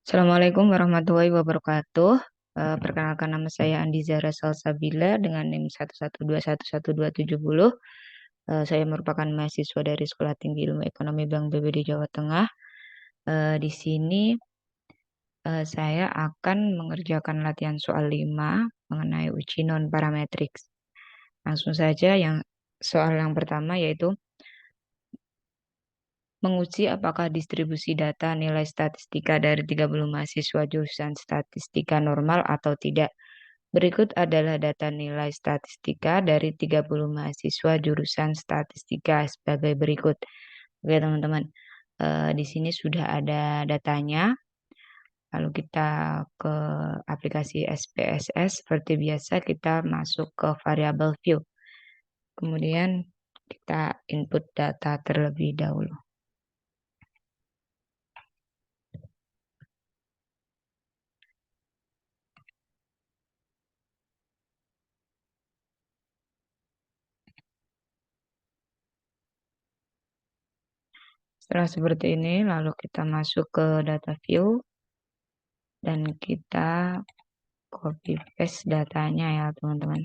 Assalamualaikum warahmatullahi wabarakatuh. Perkenalkan nama saya Andi Zahra Salsabila dengan NIM 112112770. Saya merupakan mahasiswa dari Sekolah Tinggi Ilmu Ekonomi Bank BBD Jawa Tengah. Di sini saya akan mengerjakan latihan soal 5 mengenai uji non-parametrik. Langsung saja soal yang pertama yaitu menguji apakah distribusi data nilai statistika dari 30 mahasiswa jurusan statistika normal atau tidak. Berikut adalah data nilai statistika dari 30 mahasiswa jurusan statistika sebagai berikut. Oke, teman-teman. Di sini sudah ada datanya. Lalu kita ke aplikasi SPSS. Seperti biasa kita masuk ke variabel view. Kemudian kita input data terlebih dahulu. Setelah seperti ini, lalu kita masuk ke data view dan kita copy paste datanya ya, teman-teman.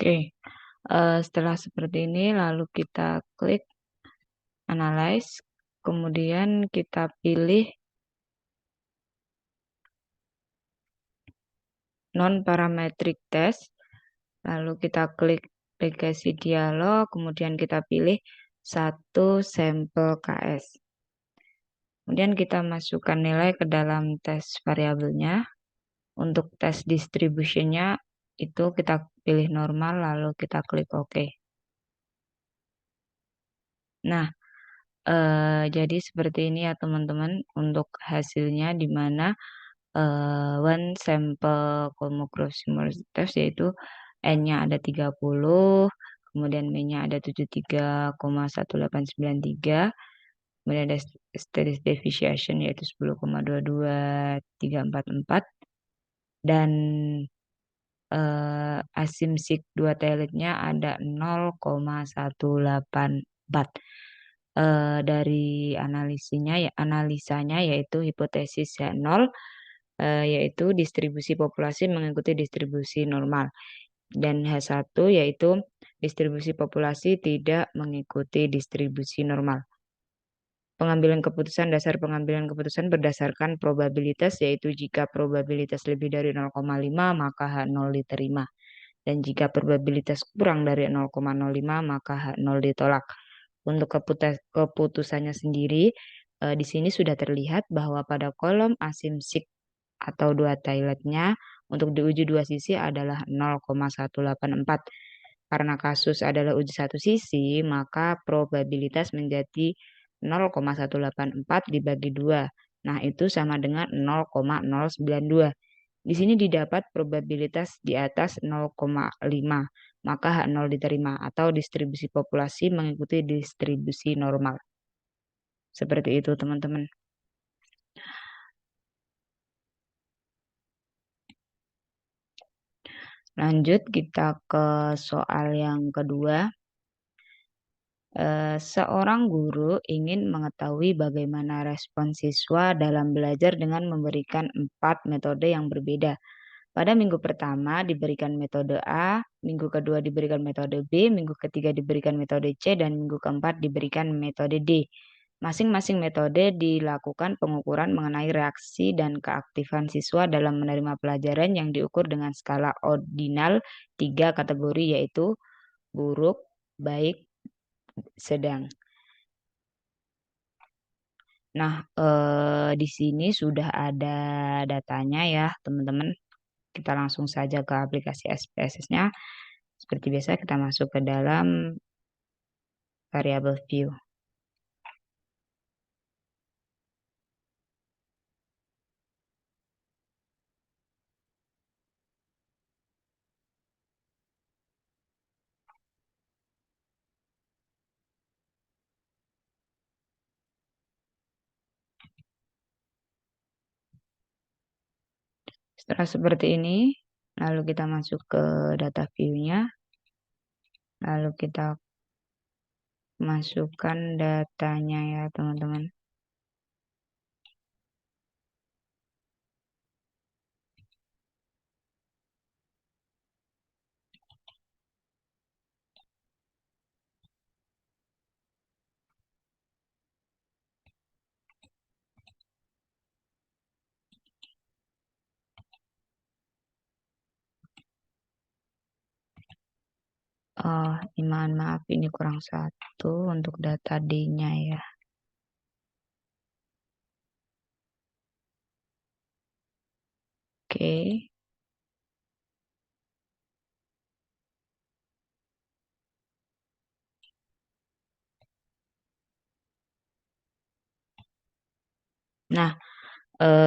Oke, setelah seperti ini lalu kita klik analyze, kemudian kita pilih non-parametric test, lalu kita klik legasi dialog, kemudian kita pilih satu sampel KS. Kemudian kita masukkan nilai ke dalam tes variabelnya. Untuk tes distributionnya itu kita pilih normal, lalu kita klik OK. Nah, jadi seperti ini ya teman-teman untuk hasilnya di mana one sample chromochromosis test yaitu N-nya ada 30, kemudian M-nya ada 73,1893, kemudian ada status deviation yaitu 10,22344 dan asimsik 2 teletnya ada 0,184. Dari analisanya yaitu hipotesis Z0 yaitu distribusi populasi mengikuti distribusi normal dan H1 yaitu distribusi populasi tidak mengikuti distribusi normal. Dasar pengambilan keputusan berdasarkan probabilitas yaitu jika probabilitas lebih dari 0,5 maka H0 diterima. Dan jika probabilitas kurang dari 0,05 maka H0 ditolak. Untuk keputusannya sendiri, di sini sudah terlihat bahwa pada kolom asimsik atau 2 tiletnya untuk diuji 2 sisi adalah 0,184. Karena kasus adalah uji 1 sisi, maka probabilitas menjadi 0,184 dibagi 2. Nah, itu sama dengan 0,092. Di sini didapat probabilitas di atas 0,5, maka H0 diterima atau distribusi populasi mengikuti distribusi normal. Seperti itu, teman-teman. Lanjut kita ke soal yang kedua. Seorang guru ingin mengetahui bagaimana respon siswa dalam belajar dengan memberikan 4 metode yang berbeda. Pada minggu pertama diberikan metode A, minggu kedua diberikan metode B, minggu ketiga diberikan metode C, dan minggu keempat diberikan metode D. Masing-masing metode dilakukan pengukuran mengenai reaksi dan keaktifan siswa dalam menerima pelajaran yang diukur dengan skala ordinal 3 kategori, yaitu buruk, baik, sedang. Nah, di sini sudah ada datanya ya, teman-teman. Kita langsung saja ke aplikasi SPSS-nya. Seperti biasa, kita masuk ke dalam variable view. Setelah seperti ini, lalu kita masuk ke data view-nya. Lalu kita masukkan datanya ya, teman-teman. Oh, mohon maaf, ini kurang satu untuk data D-nya ya. Oke. Nah,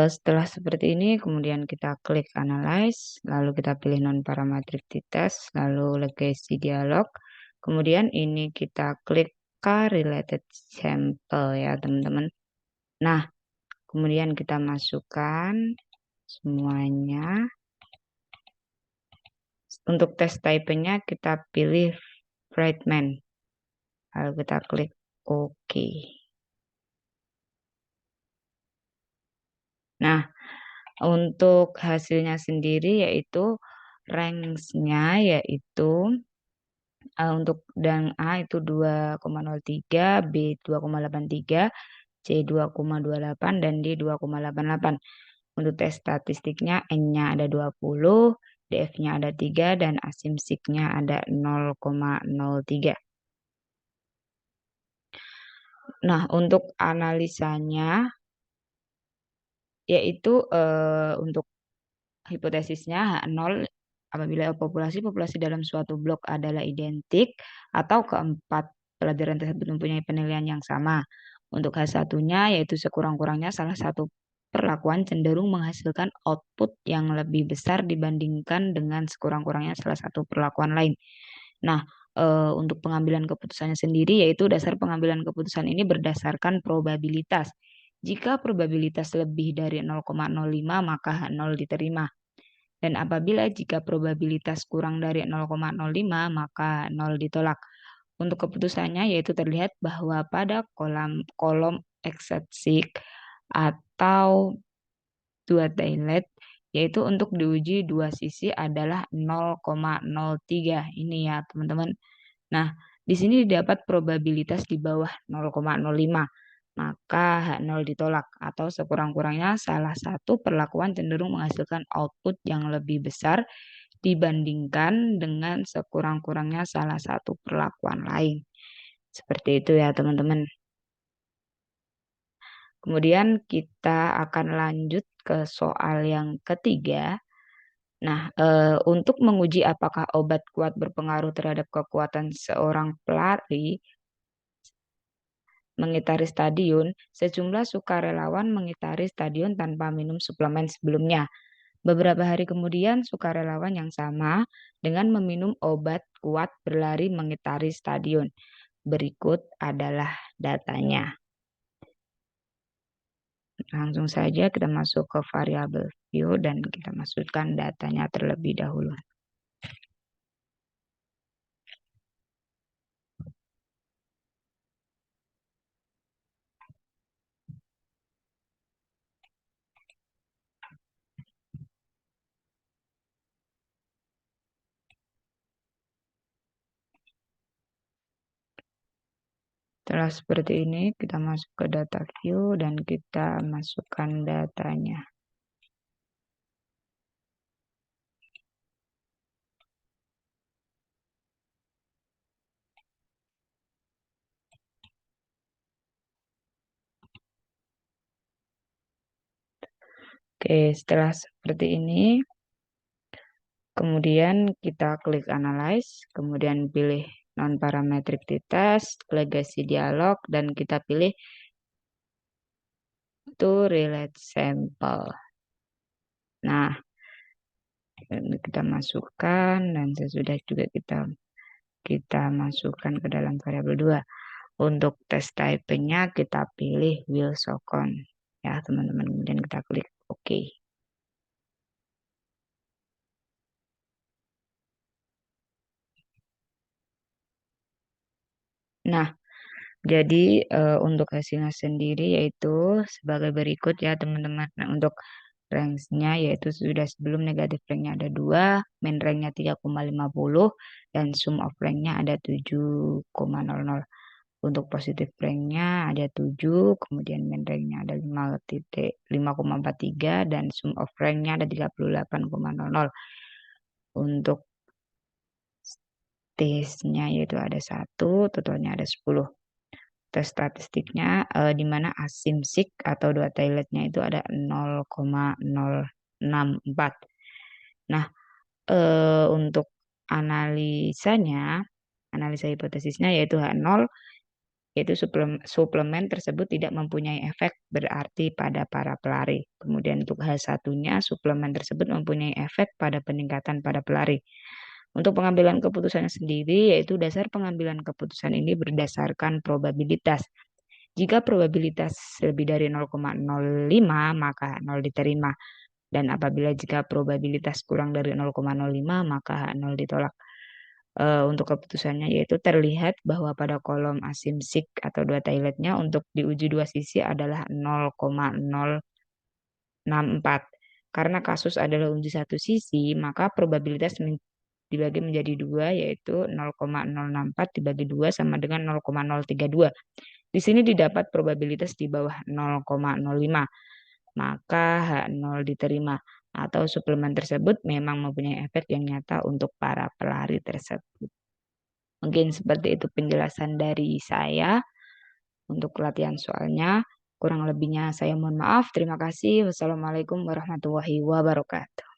setelah seperti ini, kemudian kita klik Analyze, lalu kita pilih Non-Parametric T-Test, lalu Legacy Dialog. Kemudian ini kita klik Correlated Sample ya, teman-teman. Nah, kemudian kita masukkan semuanya. Untuk test type-nya kita pilih Friedman. Lalu kita klik OK. Nah, untuk hasilnya sendiri yaitu range-nya yaitu untuk dan A itu 2,03, B 2,83, C 2,28, dan D 2,88. Untuk tes statistiknya N-nya ada 20, DF-nya ada 3, dan asimsiknya ada 0,03. Nah, untuk analisanya yaitu untuk hipotesisnya H0 apabila populasi-populasi dalam suatu blok adalah identik atau keempat pelajaran tersebut mempunyai penilaian yang sama. Untuk H1-nya yaitu sekurang-kurangnya salah satu perlakuan cenderung menghasilkan output yang lebih besar dibandingkan dengan sekurang-kurangnya salah satu perlakuan lain. Nah, untuk pengambilan keputusannya sendiri yaitu dasar pengambilan keputusan ini berdasarkan probabilitas. Jika probabilitas lebih dari 0,05 maka H0 diterima. Dan apabila jika probabilitas kurang dari 0,05 maka 0 ditolak. Untuk keputusannya yaitu terlihat bahwa pada kolom eksepsi atau dua tailet yaitu untuk diuji dua sisi adalah 0,03 ini ya teman-teman. Nah, di sini didapat probabilitas di bawah 0,05 maka H0 ditolak atau sekurang-kurangnya salah satu perlakuan cenderung menghasilkan output yang lebih besar dibandingkan dengan sekurang-kurangnya salah satu perlakuan lain. Seperti itu ya teman-teman. Kemudian kita akan lanjut ke soal yang ketiga. Nah, untuk menguji apakah obat kuat berpengaruh terhadap kekuatan seorang pelari mengitari stadion, sejumlah sukarelawan mengitari stadion tanpa minum suplemen sebelumnya. Beberapa hari kemudian, sukarelawan yang sama dengan meminum obat kuat berlari mengitari stadion. Berikut adalah datanya. Langsung saja kita masuk ke variabel view dan kita masukkan datanya terlebih dahulu. Setelah seperti ini, kita masuk ke data view dan kita masukkan datanya. Oke, setelah seperti ini, kemudian kita klik Analyze, kemudian pilih Non-Parametric T-Test, Legacy Dialog, dan kita pilih To Relate Sample. Nah, ini kita masukkan dan sesudah juga kita masukkan ke dalam variabel 2. Untuk test type-nya kita pilih Wilsocon. Ya, teman-teman. Kemudian kita klik OK. Nah, jadi untuk hasilnya sendiri yaitu sebagai berikut ya teman-teman. Nah, untuk range-nya yaitu sudah sebelum negatif rank-nya ada 2, main rank-nya 3,50, dan sum of rank-nya ada 7,00. Untuk positif rank-nya ada 7, kemudian main rank-nya ada 5,43, dan sum of rank-nya ada 38,00. Untuk tesnya yaitu ada 1, totalnya ada 10. Tes statistiknya di mana asimsik atau dua toiletnya itu ada 0,064. Nah, untuk analisa hipotesisnya yaitu H0, yaitu suplemen tersebut tidak mempunyai efek berarti pada para pelari. Kemudian untuk H1-nya, suplemen tersebut mempunyai efek pada peningkatan pada pelari. Untuk pengambilan keputusannya sendiri, yaitu dasar pengambilan keputusan ini berdasarkan probabilitas. Jika probabilitas lebih dari 0,05, maka 0 diterima. Dan apabila jika probabilitas kurang dari 0,05, maka 0 ditolak. Untuk keputusannya yaitu terlihat bahwa pada kolom asimsik atau dua toiletnya untuk diuji dua sisi adalah 0,064. Karena kasus adalah uji satu sisi, maka probabilitas dibagi menjadi 2 yaitu 0,064 dibagi 2 sama dengan 0,032. Di sini didapat probabilitas di bawah 0,05. Maka H0 diterima atau suplemen tersebut memang mempunyai efek yang nyata untuk para pelari tersebut. Mungkin seperti itu penjelasan dari saya untuk latihan soalnya. Kurang lebihnya saya mohon maaf. Terima kasih. Wassalamualaikum warahmatullahi wabarakatuh.